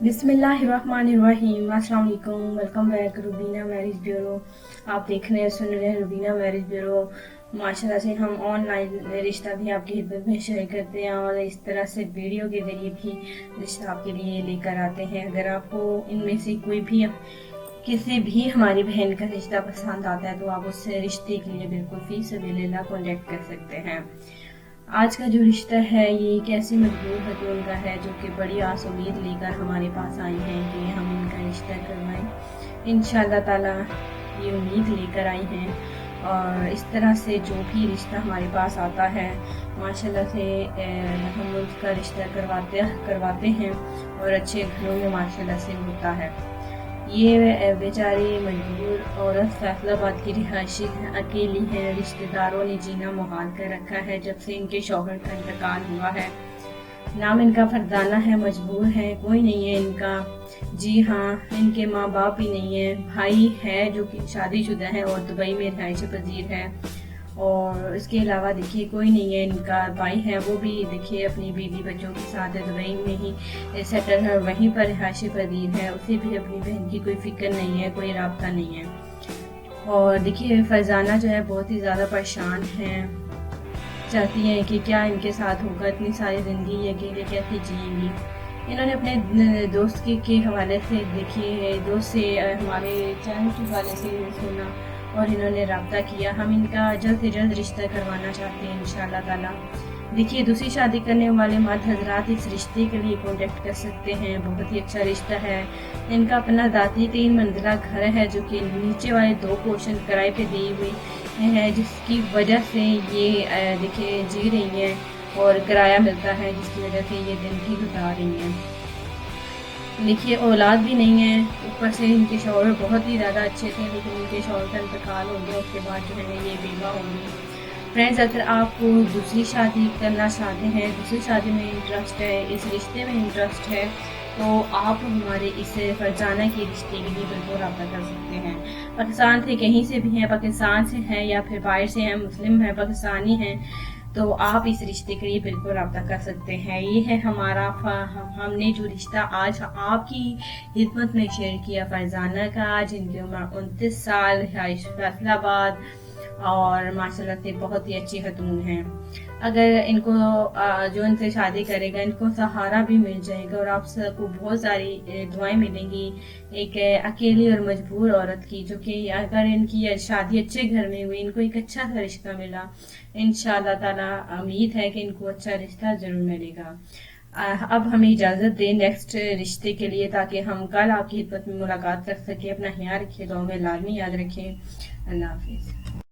बिस्मिल्लाहिर्रहमानिर्रहीम। अस्सलाम वालेकुम। Welcome back Rubina marriage bureau. आप देख रहे हैं, सुन रहे हैं रुबीना मैरिज ब्यूरो। माशाल्लाह से हम ऑनलाइन रिश्ता भी आपकी खिदमत में शेयर करते हैं और इस तरह से वीडियो के जरिए भी रिश्ता आपके लिए लेकर आते हैं। अगर आपको इनमें से कोई भी किसी भी हमारी बहन का रिश्ता पसंद आता है तो आप उससे रिश्ते के लिए बिल्कुल फी सबिलिल्लाह कॉन्टेक्ट कर सकते हैं। आज का जो रिश्ता है ये एक ऐसी मजबूर खतून का है जो कि बड़ी आस उम्मीद लेकर हमारे पास आई हैं कि हम इनका रिश्ता करवाएं। इंशाल्लाह ताला ये उम्मीद लेकर आई हैं और इस तरह से जो भी रिश्ता हमारे पास आता है माशाल्लाह से हम उसका रिश्ता करवाते हैं और अच्छे घरों में माशाल्लाह से होता है। ये बेचारी मजबूर औरत फैसलाबाद की रिहायशी है, अकेली है। रिश्तेदारों ने जीना मुहाल कर रखा है जब से इनके शौहर का इंतकाल हुआ है। नाम इनका फरजाना है, मजबूर है, कोई नहीं है इनका। जी हाँ, इनके माँ बाप भी नहीं है। भाई है जो कि शादीशुदा है और दुबई में रिहायश पजीर है और इसके अलावा देखिए कोई नहीं है इनका। भाई है वो भी देखिए अपनी बीवी बच्चों के साथ दुबई में ही सेटल है, वहीं पर रिहायशी पजीर है। उसे भी अपनी बहन की कोई फिक्र नहीं है, कोई राब्ता नहीं है। और देखिए फरजाना जो है बहुत ही ज़्यादा परेशान है, चाहती हैं कि क्या इनके साथ होगा, इतनी सारी ज़िंदगी अकेले कैसे जिएंगी। इन्होंने अपने दोस्त के हवाले से देखिए दोस्त से हमारे चैनल के हवाले से सुना और इन्होंने रब्ता किया। हम इनका जल्द से जल्द रिश्ता करवाना चाहते हैं इंशाल्लाह ताला। देखिए दूसरी शादी करने वाले मर्द हजरात इस रिश्ते के लिए कॉन्टेक्ट कर सकते हैं। बहुत ही अच्छा रिश्ता है। इनका अपना दाती 3 मंजिला घर है जो कि नीचे वाले 2 पोर्शन किराए पे दिए हुए हैं, जिसकी वजह से ये देखिए जी रही हैं और किराया मिलता है जिसकी वजह से ये दिन भी गुजार रही हैं। देखिए औलाद भी नहीं है, ऊपर से इनके शौहर बहुत ही ज़्यादा अच्छे थे लेकिन इनके शौहर का इंतकाल हो गया, उसके बाद जो है ये बेवा होंगी। फ्रेंड्स, अगर आप दूसरी शादी करना चाहते हैं, दूसरी शादी में इंटरेस्ट है, इस रिश्ते में इंटरेस्ट है, तो आप हमारे इस फरजाना के रिश्ते के लिए बिल्कुल रब्ता कर सकते हैं। पाकिस्तान से कहीं से भी हैं, पाकिस्तान से हैं या फिर बाहर से हैं, मुस्लिम हैं, पाकिस्तानी हैं, तो आप इस रिश्ते के लिए बिल्कुल रब्ता कर सकते हैं। ये है हमारा हमने जो रिश्ता आज आपकी खिदमत में शेयर किया फरजाना का, जिनकी उम्र 29 साल, फैसलाबाद और माशाल्लाह से बहुत ही अच्छी खतून है। अगर इनको जो इनसे शादी करेगा इनको सहारा भी मिल जाएगा और आप सबको बहुत सारी दुआएं मिलेंगी एक अकेली और मजबूर औरत की, जो कि अगर इनकी शादी अच्छे घर में हुई, इनको एक अच्छा सा रिश्ता मिला, इंशाल्लाह ताला उम्मीद है कि इनको अच्छा रिश्ता जरूर मिलेगा। अब हमें इजाज़त दें नेक्स्ट रिश्ते के लिए, ताकि हम कल आपकी खिदमत में मुलाकात कर सकें। अपना ख्याल रखिए, दुआ में लाजमी याद रखें। अल्लाह हाफिज़।